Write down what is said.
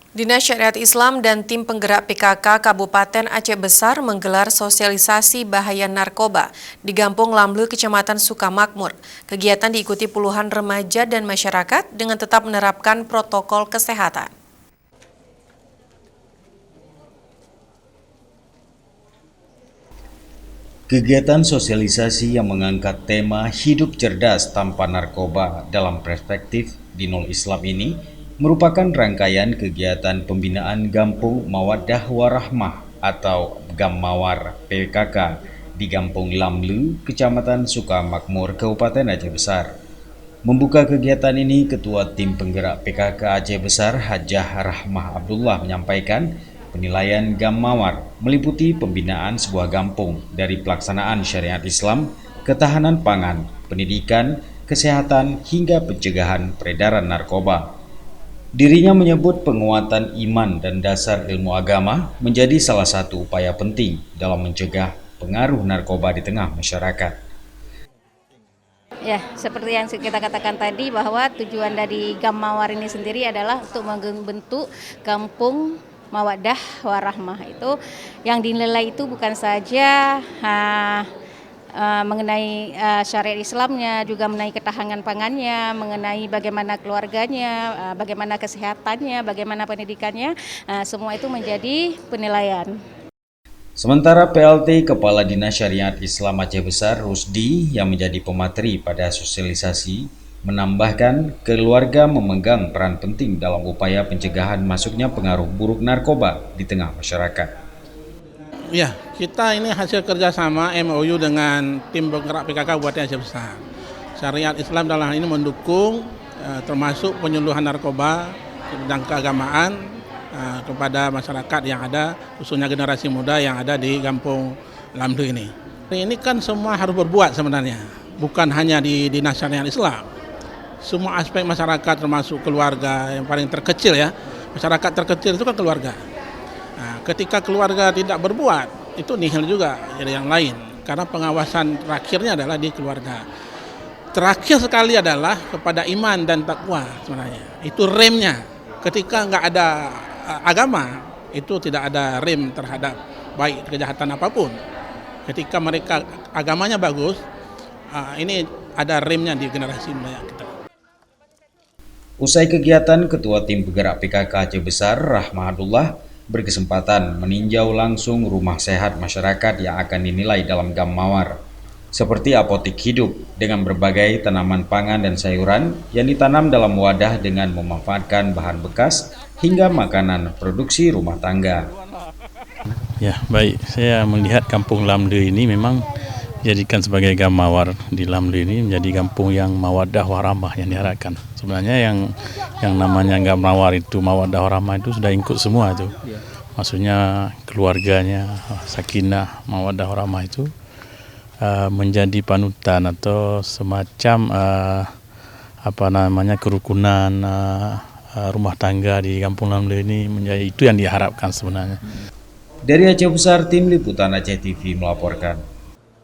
Dinas Syariat Islam dan tim penggerak PKK Kabupaten Aceh Besar menggelar sosialisasi bahaya narkoba di Gampung Lamlu, Kecamatan Sukamakmur. Kegiatan diikuti puluhan remaja dan masyarakat dengan tetap menerapkan protokol kesehatan. Kegiatan sosialisasi yang mengangkat tema hidup cerdas tanpa narkoba dalam perspektif Dinul Islam ini merupakan rangkaian kegiatan pembinaan Gampung Mawaddah Warahmah atau Gammawar PKK di Gampung Lamlu, Kecamatan Sukamakmur, Kabupaten Aceh Besar. Membuka kegiatan ini, Ketua Tim Penggerak PKK Aceh Besar Hajah Rahmah Abdullah menyampaikan penilaian Gammawar meliputi pembinaan sebuah kampung dari pelaksanaan syariat Islam, ketahanan pangan, pendidikan, kesehatan, hingga pencegahan peredaran narkoba. Dirinya menyebut penguatan iman dan dasar ilmu agama menjadi salah satu upaya penting dalam mencegah pengaruh narkoba di tengah masyarakat. Ya, seperti yang kita katakan tadi bahwa tujuan dari Gammawar ini sendiri adalah untuk membentuk kampung Mawaddah Warahmah. Itu yang dinilai itu bukan saja mengenai syariat Islamnya, juga mengenai ketahanan pangannya, mengenai bagaimana keluarganya, bagaimana kesehatannya, bagaimana pendidikannya, semua itu menjadi penilaian. Sementara PLT Kepala Dinas Syariat Islam Aceh Besar Rusdi yang menjadi pemateri pada sosialisasi menambahkan keluarga memegang peran penting dalam upaya pencegahan masuknya pengaruh buruk narkoba di tengah masyarakat. Ya, kita ini hasil kerjasama MOU dengan tim penggerak PKK Kabupaten Aceh Besar. Syariat Islam dalam hal ini mendukung termasuk penyuluhan narkoba dan keagamaan kepada masyarakat yang ada, khususnya generasi muda yang ada di Gampung Lamlu ini. Ini kan semua harus berbuat sebenarnya, bukan hanya di Dinas Syariat Islam. Semua aspek masyarakat termasuk keluarga yang paling terkecil ya. Masyarakat terkecil itu kan keluarga. Nah, ketika keluarga tidak berbuat, itu nihil juga dari yang lain. Karena pengawasan terakhirnya adalah di keluarga. Terakhir sekali adalah kepada iman dan takwa sebenarnya. Itu remnya. Ketika nggak ada agama, itu tidak ada rem terhadap baik kejahatan apapun. Ketika mereka agamanya bagus, ini ada remnya di generasi muda kita. Usai kegiatan, Ketua Tim Penggerak PKK Aceh Besar Rahmah Abdullah berkesempatan meninjau langsung rumah sehat masyarakat yang akan dinilai dalam Gammawar, seperti apotik hidup dengan berbagai tanaman pangan dan sayuran yang ditanam dalam wadah dengan memanfaatkan bahan bekas hingga makanan produksi rumah tangga. Ya, baik. Saya melihat Kampung Lamlu ini memang dijadikan sebagai Gammawar di Lamlu ini menjadi kampung yang mawaddah warahmah yang diharapkan. Sebenarnya yang namanya Gammawar itu mawaddah warahmah itu sudah ikut semua itu. Maksudnya keluarganya, sakinah, mawaddah warahmah itu menjadi panutan atau semacam kerukunan rumah tangga di Kampung Lamlu ini, menjadi itu yang diharapkan sebenarnya. Dari Aceh Besar, Tim Liputan Aceh TV melaporkan.